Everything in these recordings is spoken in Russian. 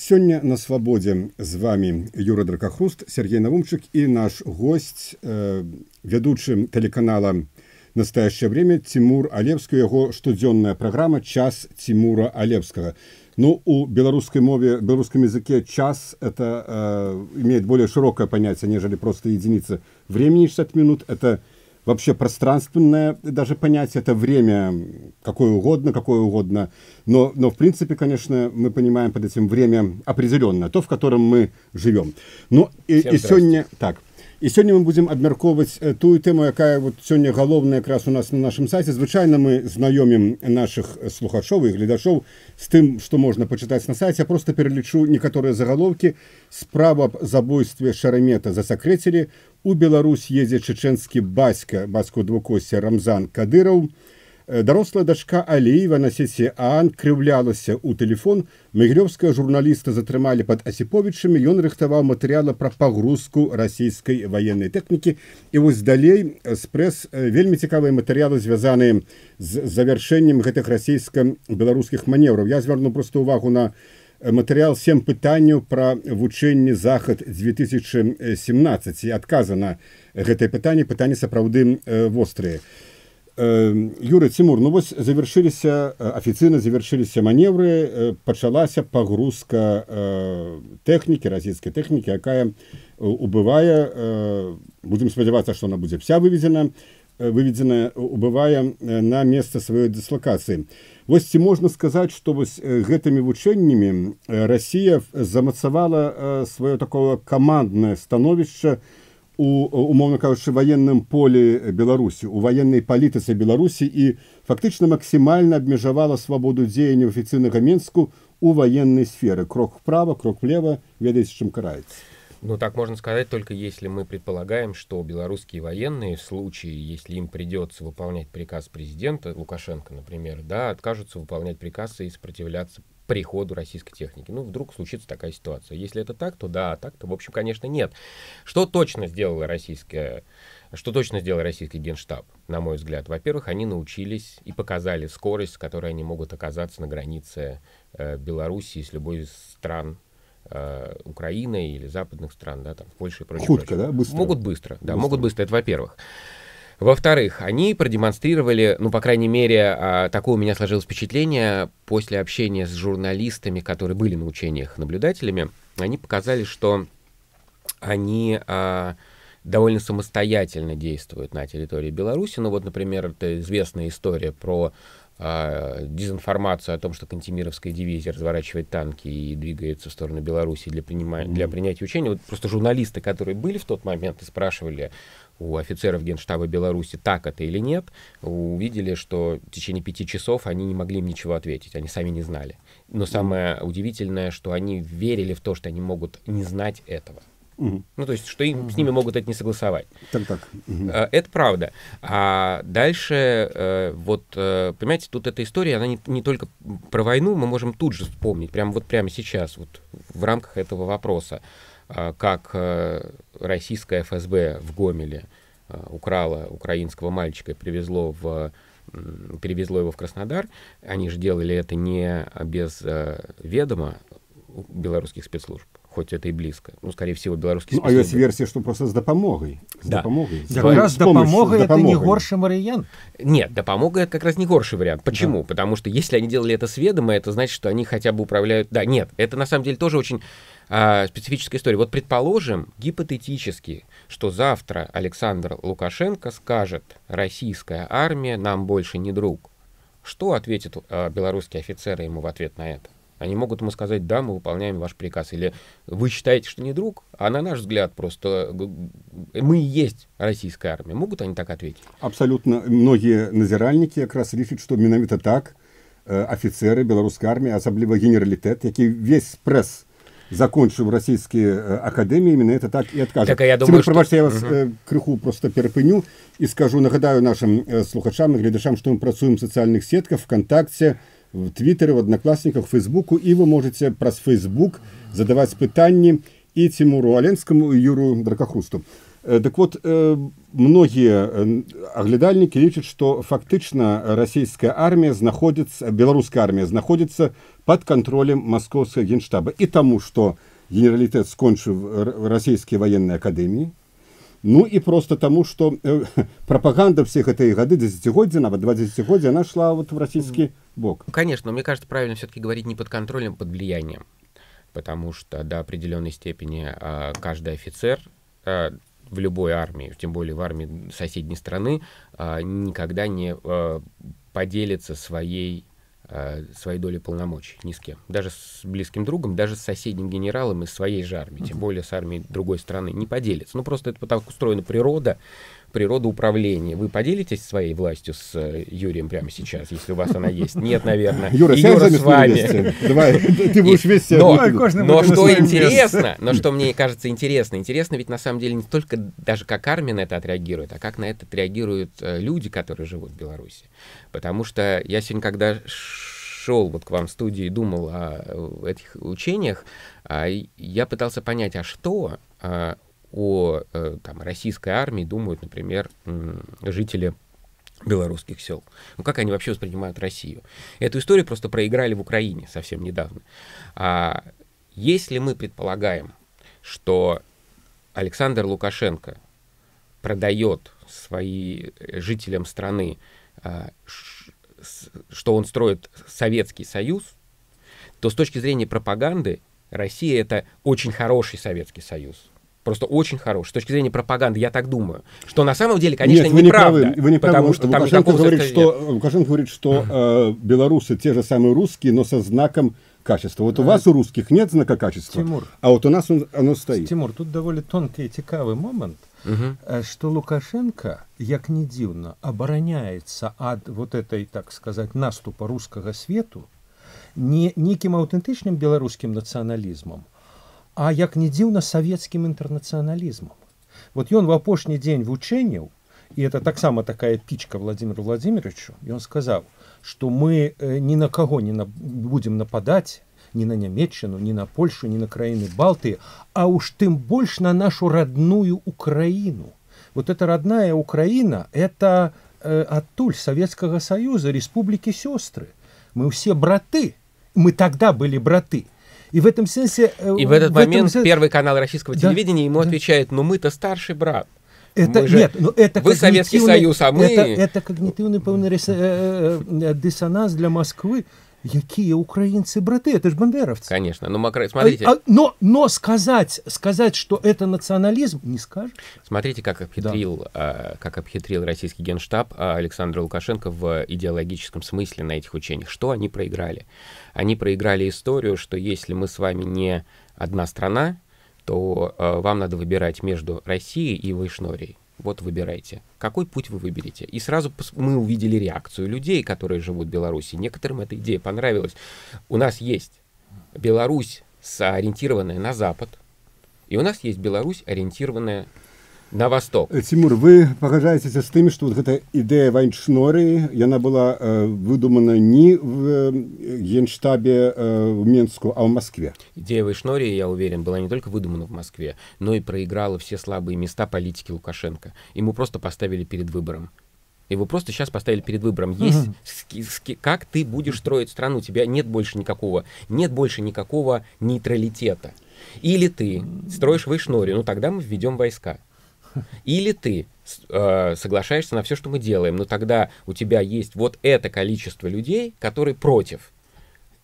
Сегодня на свободе с вами Юра Дракохруст, Сергей Наумчик и наш гость, ведущий телеканала «Настоящее время» Тимур Алевский, его штодзённая программа «Час Тимура Алевского». Ну, у белорусской мове, белорусском языке час это имеет более широкое понятие, нежели просто единица времени 60 минут. Это вообще пространственное даже понятие, это время какое угодно. Но в принципе, конечно, мы понимаем под этим время определенное, то, в котором мы живем. Ну, и сегодня так. І сёння мы будем абмяркоўваць тую тэму, якая вот сёння галоўная якраз у нас на нашым сайце. Звычайна мы знаёмім наших слухачоў і гледачоў з тым, што можна пачытаць на сайце. Я просто пералічу некаторыя загалоўкі. Справа аб забойстве Шарамета засакрэцілі. У Беларусь едзе чеченскі бацька у двукосці Рамзан Кадыраў. Дарослая дачка Алеева на сеці ААН крыўлялася ў тэлефон. Магілёўскага журналіста затрымалі пад Асіповічамі. Ён рыхтаваў матэрыялы пра пагрузку расійскай ваеннай тэхнікі. І вось далей з прэс вельмі цікавыя матэрыялы, звязаныя з завяршэннем гэтых расійска-беларускіх манеўраў. Я звярну проста ўвагу на матэрыял 7 пытанняў пра вучэнне Захад 2017. І адказа на гэтае пытанне сапраўды вострыя. Юра, Тимур, ну вот официально завершились маневры, почалася погрузка техники, российской техники, якая убывая, будем сподеваться, что она будет вся выведена, убывая на место своей дислокации. Вот ці можно сказать, что вот гэтымі вучэннямі Россия замацавала свое такое командное становище умовно кажучи, военном поле Беларуси, у военной палітыцы Беларуси и фактично максимально обмежевала свободу дзеяння офіцыйнага Менску у военной сферы. Крок вправо, крок влево, ведаеце, чым караецца. Ну, так можно сказать, только если мы предполагаем, что белорусские военные в случае, если им придется выполнять приказ президента Лукашенко, например, да, откажутся выполнять приказ и сопротивляться приходу российской техники. Ну, вдруг случится такая ситуация. Если это так, то да, а так-то, в общем, конечно, нет. Что точно сделал российский Генштаб, на мой взгляд? Во-первых, они научились и показали скорость, с которой они могут оказаться на границе Белоруссии с любой из стран Украины или западных стран, да, там, Польши и прочее. Худко, да? Быстро. Могут быстро, это во-первых. Во-вторых, они продемонстрировали, ну, по крайней мере, такое у меня сложилось впечатление после общения с журналистами, которые были на учениях наблюдателями, они показали, что они довольно самостоятельно действуют на территории Беларуси. Ну, вот, например, это известная история про дезинформацию о том, что Кантемировская дивизия разворачивает танки и двигается в сторону Беларуси для принятия учений. Вот просто журналисты, которые были в тот момент и спрашивали у офицеров Генштаба Беларуси, так это или нет, увидели, что в течение 5 часов они не могли им ничего ответить, они сами не знали. Но самое удивительное, что они верили в то, что они могут не знать этого. Ну, то есть, что с ними могут это не согласовать. Это правда. А дальше, вот, понимаете, тут эта история, она не только про войну, мы можем тут же вспомнить, прямо сейчас, вот, в рамках этого вопроса, как российская ФСБ в Гомеле украла украинского мальчика и перевезло его в Краснодар. Они же делали это не без ведома белорусских спецслужб, хоть это и близко. Ну, скорее всего, белорусские спецслужбы. А есть версия, что просто с допомогой. Да. Как раз допомога — это не горший вариант. Нет, допомога — это как раз не горший вариант. Почему? Да. Потому что если они делали это с ведома, это значит, что они хотя бы управляют... Да, нет, это на самом деле тоже очень специфическая история. Вот предположим, гипотетически, что завтра Александр Лукашенко скажет: российская армия нам больше не друг. Что ответят белорусские офицеры ему в ответ на это? Они могут ему сказать: да, мы выполняем ваш приказ. Или вы считаете, что не друг, а на наш взгляд просто мы и есть российская армия. Могут они так ответить? Абсолютно. Многие назиральники как раз лічаць, что менавіта так офицеры белорусской армии, особливо генералитет, який весь пресс закончив російські академії, іменно это так і откажет. Так, я думаю, я вас криху просто перепиню і скажу, нагадаю нашим слухачам і глядачам, що ми працюємо в соціальних сетках, ВКонтакте, в Твиттере, в Одноклассниках, в Фейсбуку, і ви можете праз Фейсбук задавати питання і Тимуру Аленському, і Юру Дракохрусту. Так вот, многія аглядальнікі лічаць, што фактычна расійская армія знаходзіцца, беларуская армія знаходзіцца пад кантролем маскоўскага генштаба. І таму, што генералітэт скончыў расійскія ваенныя акадэміі, ну і просто таму, што прапаганда всех этой гады, десятигоддзя, нават 20-годдзя, она шла вот в российский бок. Конечно, но мне кажется, правильно все-таки говорить не под контролем, а под влиянием. Потому что до определенной степени каждый офицер в любой армии, тем более в армии соседней страны, никогда не поделится своей долей полномочий ни с кем. Даже с близким другом, даже с соседним генералом из своей же армии, тем более с армией другой страны, не поделится. Ну, просто это так устроена природа управления. Вы поделитесь своей властью с Юрием прямо сейчас, если у вас она есть? Нет, наверное. Юра, Юра с вами. Давай, ты будешь вести. Но что интересно, но что мне кажется интересно ведь на самом деле не только даже как армия на это отреагирует, а как на это отреагируют люди, которые живут в Беларуси. Потому что я сегодня, когда шел вот к вам в студию и думал о этих учениях, я пытался понять, а что о российской армии думают, например, жители белорусских сел. Ну, как они вообще воспринимают Россию? Эту историю просто проиграли в Украине совсем недавно. Если мы предполагаем, что Александр Лукашенко продает жителям страны, что он строит Советский Союз, то с точки зрения пропаганды Россия — это очень хороший Советский Союз. Просто очень хороший. С точки зрения пропаганды, я так думаю. Что на самом деле, конечно, неправда. Вы не правы. Лукашенко говорит, что белорусы те же самые русские, но со знаком качества. Вот у вас, у русских, нет знака качества, Тимур, а вот у нас оно стоит. Тимур, тут довольно тонкий и цікавый момент, что Лукашенко, як не дивно, обороняется от вот этой, так сказать, наступа русского свету не неким аутентичным белорусским национализмом, а, як не дзіўна, савецкім інтэрнацыяналізмам. Вот ён в апошні дзень вучэнняў, і это таксама такая пічка Владимиру Владимировичу, ён сказаў, што мы ні на каго не будзем нападаць, ні на Нямецчыну, ні на Польшу, ні на краіны Балтыі, а уж тым больш на нашу родную Украину. Вот эта родная Украина, это оттуль Советского Союза, республики сестры. Мы все браты, мы тогда были браты. И в этом смысле... И в этот момент Первый канал российского телевидения ему отвечает: ну мы-то старший брат. Нет, но это вы Советский Союз, а мы... Это когнитивный полный диссонанс для Москвы. Какие украинцы браты? Это же бандеровцы. Конечно, но смотрите... Но сказать, что это национализм, не скажешь. Смотрите, как обхитрил российский генштаб Александра Лукашенко в идеологическом смысле на этих учениях. Что они проиграли? Они проиграли историю, что если мы с вами не одна страна, то вам надо выбирать между Россией и Вайшнорией. Вот выбирайте. Какой путь вы выберете? И сразу мы увидели реакцию людей, которые живут в Беларуси. Некоторым эта идея понравилась. У нас есть Беларусь, ориентированная на Запад, и у нас есть Беларусь, ориентированная на восток. Тимур, вы пагаджаецеся з тым, што вот эта ідэя Вайшнорыі, яна была выдумана не в генштабе в Минску, а в Москве. Идея Вайшнорыі, я уверен, была не только выдумана в Москве, но и проиграла все слабые места политики Лукашенко. Ему просто поставили перед выбором. Его просто сейчас поставили перед выбором. Есть, как ты будешь строить страну? У тебя нет больше никакого нейтралитета. Или ты строишь Вайшнорыю, ну тогда мы введем войска. Или ты соглашаешься на все, что мы делаем, но тогда у тебя есть вот это количество людей, которые против.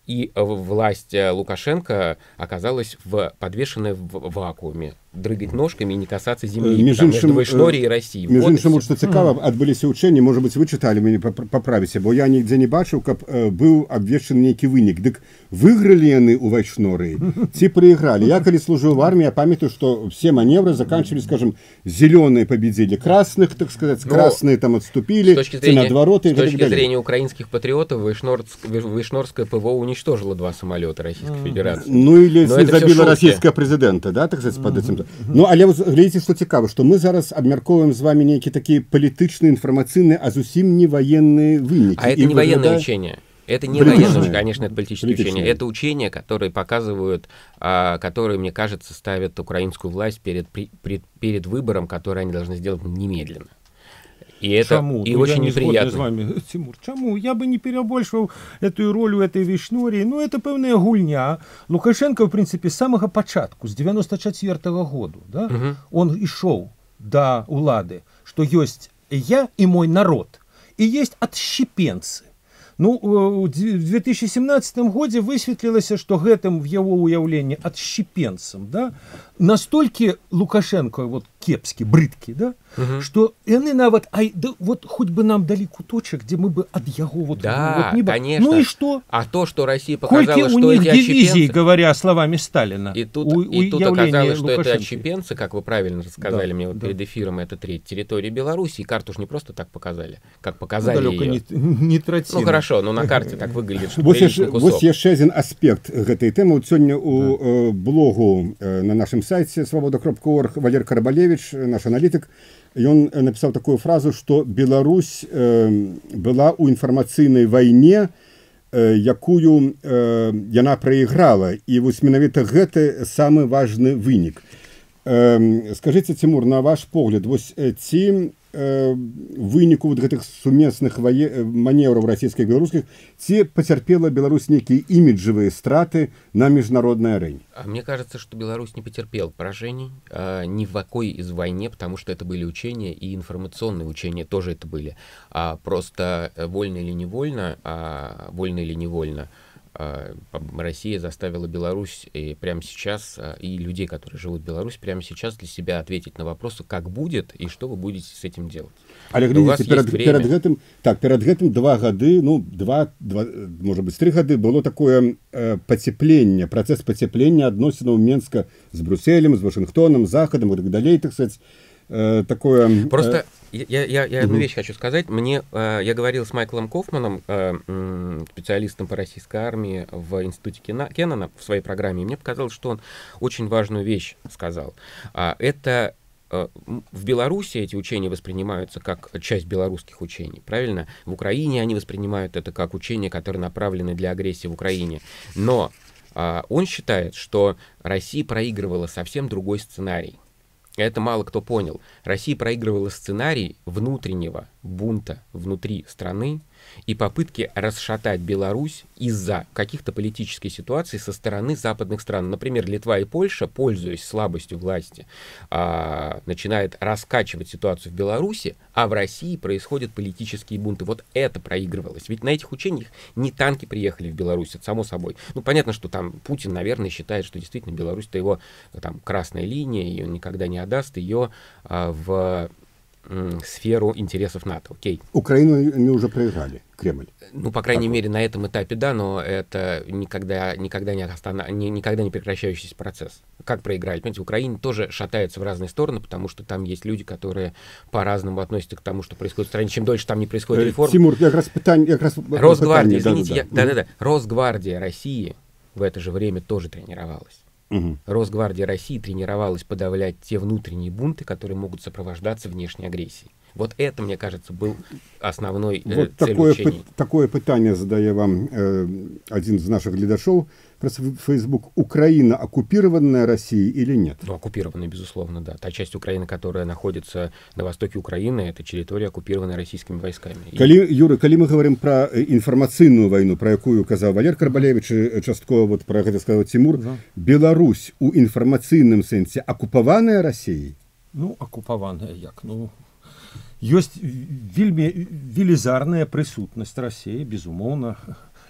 И власть Лукашенко оказалась подвешенная в вакууме. Дрыгать ножками и не касаться земли между Вайшнорыей и Россией. Між іншым, што цікава, адбыліся ўчэнні, можа быць, вы чыталі, мяне паправіце, бо я нігдзе не бачыў, каб быў абвешчаны нейкі вынік. Дык выйгралі яны ў Вайшнорыі ці прайгралі? Я калі служыў в армии, я памятаю, што все маневры заканчивали, скажем, зеленые победили красных, так сказать, красные там отступили, наоборот. С точки зрения украинских патриотов, Вайшнорское ПВО уничтожило 2 самолета Российской Федерации. Ну или забило российского президента, да, так сказать, под этим. Ну, але глядзіце, што цікава, што мы зараз абмяркоўваем з вами нейкія такія палітычныя, інфармацыйныя, а зусім не военные вынікі. А это не военное учение. Это не военное, конечно, это политические учения. Это учения, которые показывают, которые, мне кажется, ставят украинскую власть перед выбором, который они должны сделать немедленно. И это и очень неприятно. З вами, Тимур, чому? Я бы не перебольшивал эту роль у этой вишнории. Ну, это певная гульня. Лукашенко, в принципе, с самого початку, с 94-го года, да, он и шел до улады, что есть я и мой народ, и есть отщепенцы. Ну, в 2017 году высветлилось, что гэтым в его уявлении отщепенцам, да, настолько Лукашенко вот кепски, брыдки, да, что яны нават, да, вот хоть бы нам дали куточек, где мы бы от яго вот, да, вот не конечно. Ну и что? А то, что Россия показала, Кольки что у них эти дивизии, отщепенцы... говоря словами Сталина, И тут оказалось, что это отщепенцы, как вы правильно рассказали, да, мне вот перед эфиром, это треть территории Беларуси, и карту ж не просто так показали, как показали ее. Не тратина. Ну хорошо, но на карте так выглядит, что приличный кусок. Вот еще один аспект этой темы. Вот сегодня у блогу на нашем сайте свобода.орг Валерий Карабалевич, наш аналитик, и он написал такую фразу, что Беларусь была у информационной войне, якую яна проиграла, и вот менавіта гэта самый важный вынік. Скажите, Тимур, на ваш погляд, вот ці выніку вот гэтых сумесных маневраў расійскіх беларускіх, ці пацярпела Беларусь некие имиджевые страты на международной арене? Мне кажется, что Беларусь не потерпел поражений ни в какой из войне, потому что это были учения, и информационные учения тоже это были. Просто вольно или невольно, Россия заставила Беларусь и прямо сейчас, и людей, которые живут в Беларуси, прямо сейчас для себя ответить на вопросы, как будет и что вы будете с этим делать. Але глядзіце, перед гэтым 2 гады, ну, может быть, 3 гады было такое пацяпленне, процесс пацяплення адносінаў Менска с Брюсселем, с Вашингтоном, Захадом и так далее, так сказать, такое... Просто я одну вещь хочу сказать. Я говорил с Майклом Кофманом, специалистом по российской армии в институте Кеннона в своей программе, и мне показалось, что он очень важную вещь сказал. Это в Беларуси эти учения воспринимаются как часть белорусских учений, правильно? В Украине они воспринимают это как учения, которые направлены для агрессии в Украине. Но он считает, что Россия проигрывала совсем другой сценарий. Это мало кто понял. Россия проигрывала сценарий внутреннего бунта внутри страны и попытки расшатать Беларусь из-за каких-то политических ситуаций со стороны западных стран. Например, Литва и Польша, пользуясь слабостью власти, начинают раскачивать ситуацию в Беларуси, а в России происходят политические бунты. Вот это проигрывалось. Ведь на этих учениях не танки приехали в Беларусь, это само собой. Ну, понятно, что там Путин, наверное, считает, что действительно Беларусь — это его там красная линия, и он никогда не отдаст ее в сферу интересов НАТО. Окей. Украину они уже проиграли, Кремль. Ну, по крайней мере, на этом этапе, да, но это никогда не прекращающийся процесс. Как проиграли? Понимаете, Украина тоже шатается в разные стороны, потому что там есть люди, которые по-разному относятся к тому, что происходит в стране. Чем дольше там не происходит реформ... Тимур, как раз Росгвардия, извините, Росгвардия России в это же время тоже тренировалась. Росгвардия России тренировалась подавлять те внутренние бунты, которые могут сопровождаться внешней агрессией. Вот это, мне кажется, был основной цель учений. Такое питание задает вам один из наших глядачей в Facebook. Украина оккупированная Россией или нет? Ну, оккупированная, безусловно, да. Та часть Украины, которая находится на востоке Украины, это территория, оккупированная российскими войсками. Юра, когда мы говорим про информационную войну, про якую сказал Валерий Карбалевич, частково вот про это сказал Тимур, Беларусь у информационном сенсе оккупованная Россией? Ну, оккупованная як? Ну, ёсць вельмі велізарная прысутнасць России, безумоўна.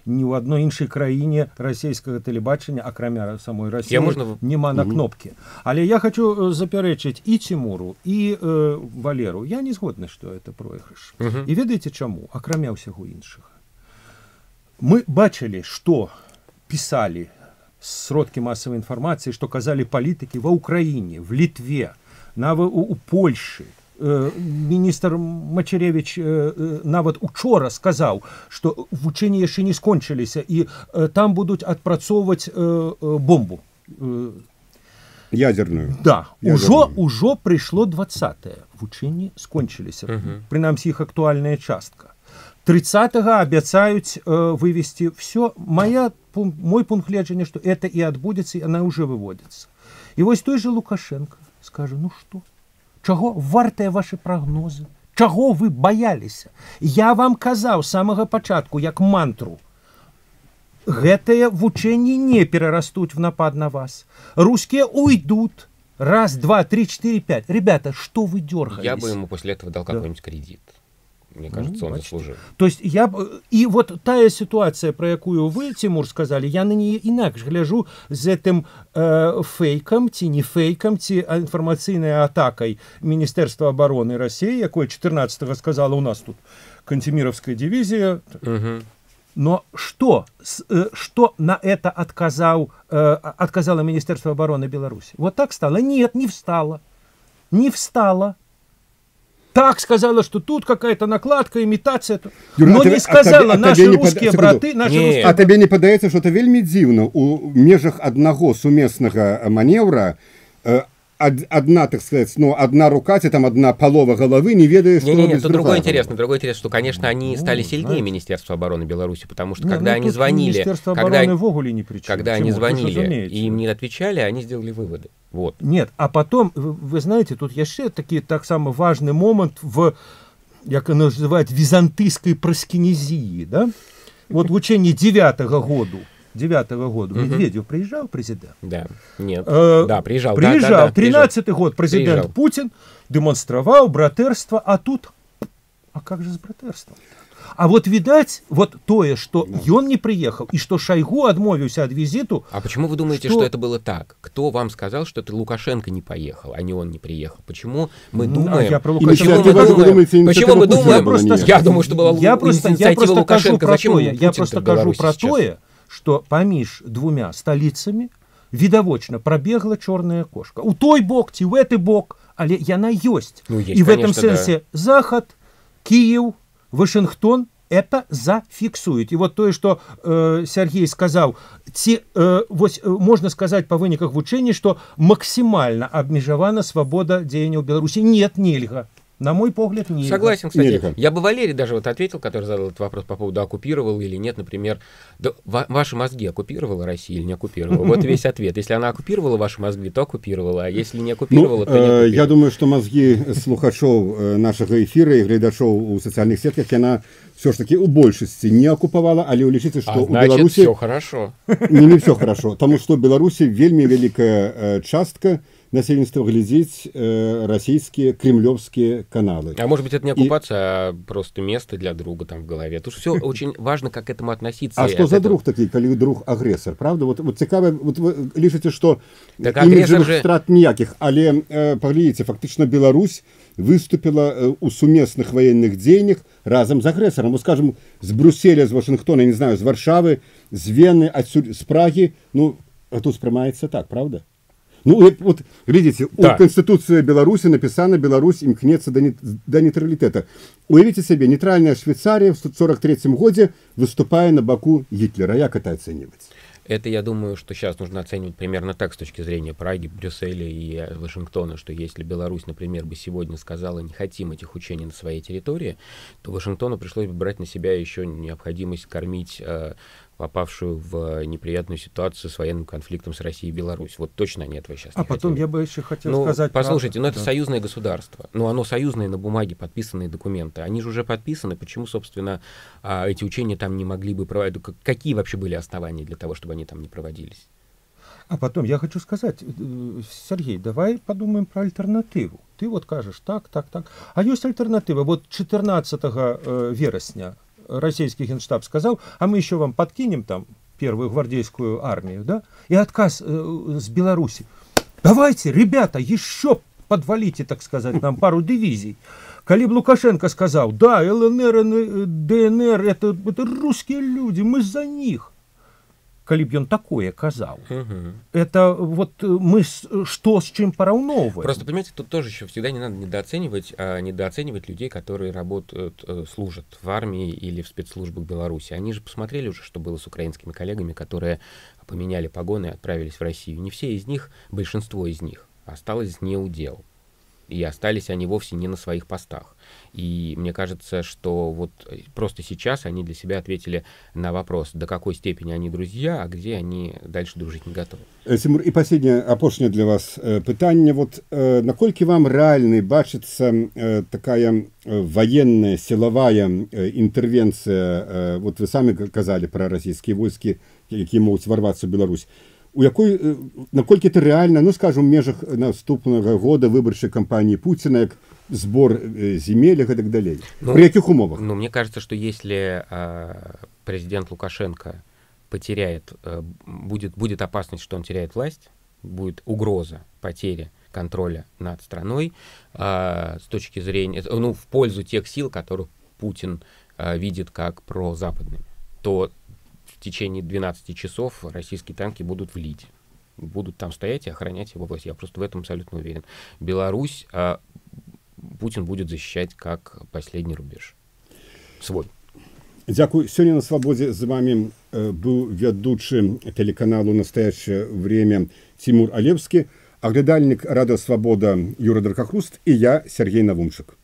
Ні ў адной іншай краіне расійскага тэлебачання, акрамя самой России, няма на кнопкі. Але я хочу запярэчыць і Тимуру, і Валеру. Я не згодны, што это пройгрыш. І ведаеце чаму? Акрамя ўсяго іншага. Мы бачылі, што пісалі сродкі масавай інфармацыі, што казалі палітыкі ва Ўкраіне, в Літве, нават у Польшы. Міністр Мачаревич нават учора сказаў, што вучэнні яшчэ не скончыліся і там будуць адпрацоўваць бомбу ядерную. Да, ужо прыйшло 20-е. Вучэнні скончыліся. Прынамсі іх актуальная частка. 30-го абяцаюць вывести все. Мой пункт гледжання, что это и отбудется, и она уже выводится. И вось той же Лукашенко скажет, ну что, чаго вартыя ваши прогнозы, чаго вы боялись? Я вам казаў с самого пачатку, як мантру, гэтыя вучэнні не перерастут в напад на вас. Русские уйдут. Раз, два, три, четыре, пять. Ребята, что вы дергаетесь? Я бы ему после этого дал какой-нибудь кредит. Мне кажется, он заслужил. То есть и вот тая ситуация, про якую вы, Тимур, сказали, я на нее инакше гляжу з этим фейком, ці не фейком, ці информационной атакой Министерства обороны России, якое 14-го сказала, у нас тут Кантемировская дивизия. Но что на это отказало Министерство обороны Беларуси? Вот так стало? Нет, не встало. Не встало. Так сказала, что тут какая-то накладка, имитация. Но не сказала, наши русские браты... А тебе не падаецца, что это вельмі дзіўна? У межах одного сумеснага маневра одна, так сказать, ну, одна рука, там одна полова головы не ведает, что нет, тут другое интересно, что, конечно, они стали сильнее Министерства обороны Беларуси, потому что когда они звонили, когда они звонили и им не отвечали, они сделали выводы. Вот. Нет, а потом, вы знаете, тут еще так само важный момент в, как это называют, византийской проскинезии, да? Вот в учении 9-го года Медведев приезжал, президент? Да, нет, да, приезжал. Приезжал, 13-й год президент приезжал. Путин демонстровал братерство, а тут, а как же с братерством? А вот, видать, вот тое, что он не приехал, и что Шойгу отмовился от визиту... А почему вы думаете, что это было так? Кто вам сказал, что это Лукашенко не поехал, а не он не приехал? Почему мы думаем... Я про Почему мы думаем... Я думаю, что была инициатива Лукашенко. Зачем я просто кажу про тое, что поміж двумя столицами відавочна пробегла черная кошка. У той бок, ці в этой бок, але яна ёсць. Ну, есть, и в конечно, этом senсе да. Захад, Киев, Вашингтон это зафиксует. И вот то, что Сергей сказал, можно сказать по выніках вучэння, что максимально обмежавана свобода дзеяння в Беларуси. Нет, нельга. На мой погляд, нельга. Согласен, кстати. Нельга. Я бы Валерий даже вот ответил, который задал этот вопрос по поводу оккупировал или нет, например. Да, ваши мозги оккупировала Россия или не оккупировала? Вот весь ответ. Если она оккупировала ваши мозги, то оккупировала, а если не оккупировала, то не оккупировала. Я думаю, что мозги слухачоў нашага эфира и гледачоў у социальных сетках яна все ж таки у большасці не оккупавала, але улічыце, што у Беларусі все хорошо. Не все хорошо, тому что в Беларуси вельмі великая частка насельніцтва глядзіць российские кремлевские каналы. А может быть, это не оккупация, а просто место для друга там в голове. Тут все очень важно, как к этому относиться. А что за друг такой, коли друг агрессор, правда? Вот цікаво, вот вы лічыце, что іміджавых страт ніяких, але паглядзіце, фактично Беларусь выступила у сумесных военных дзеяннях разом с агрессором. Вот, скажем, с Брюсселя, с Вашингтона, не знаю, с Варшавы, с Вены, отсюда, с Праги. Ну, а тут спрямается так, правда? Ну, вот, видите, да. У Конституции Беларуси написано, Беларусь имкнется до нейтралитета. Уявите себе, нейтральная Швейцария в 1943 году выступая на боку Гитлера. Как это оценивать? Это, я думаю, что сейчас нужно оценивать примерно так с точки зрения Праги, Брюсселя и Вашингтона, что если Беларусь, например, бы сегодня сказала, не хотим этих учений на своей территории, то Вашингтону пришлось бы брать на себя еще необходимость кормить попавшую в неприятную ситуацию с военным конфликтом с Россией и Беларусью. Вот точно они этого сейчас не потом хотели. Я бы еще хотел сказать... Послушайте, это союзное государство. Оно союзное на бумаге, подписанные документы. Они же уже подписаны. Почему, собственно, эти учения там не могли бы проводить? Какие вообще были основания для того, чтобы они там не проводились? А потом я хочу сказать, Сергей, давай подумаем про альтернативу. Ты вот кажешь так. А есть альтернатива. Вот 14 вересня российский генштаб сказал, а мы еще вам подкинем там первую гвардейскую армию, да, и отказ с Беларуси. Давайте, ребята, еще подвалите, так сказать, нам пару дивизий. Коли б Лукашенко сказал, да, ЛНР, ДНР, это русские люди, мы за них. Коли б он такое казал. Это вот мы что с чем пораўноўваем. Просто, понимаете, тут тоже еще всегда не надо недооценивать людей, которые работают, служат в армии или в спецслужбах Беларуси. Они же посмотрели уже, что было с украинскими коллегами, которые поменяли погоны и отправились в Россию. Не все из них, большинство из них осталось неудел. и остались они вовсе не на своих постах. И мне кажется, что вот просто сейчас они для себя ответили на вопрос, до какой степени они друзья, а где они дальше дружить не готовы. Тимур, и последнее, апошняе для вас пытанне. Вот наколькі вам рэальнай бачыцца такая военная, силовая интервенция, вот вы сами казали про расійскія войскі, якія могуць ворвацца ў Беларусь. У якой, наколькі это реально, ну, скажем, в межах наступного года выборчай кампании Путина, як сбор земель и так далее? Ну, при каких умовах? Ну, мне кажется, что если президент Лукашенко потеряет, будет опасность, что он теряет власть, будет угроза потери контроля над страной с точки зрения, ну, в пользу тех сил, которых Путин видит как прозападными, то в течение 12 часов российские танки будут в Лиде. Будут там стоять и охранять его власть. Я просто в этом абсолютно уверен. Беларусь Путин будет защищать как последний рубеж. Свой. Дякую. Сегодня на «Свободе» с вами был ведущий телеканалу «Настоящее время» Тимур Алевский, оглядальник «Радио Свобода» Юра Дракохруст и я, Сергей Навумчик.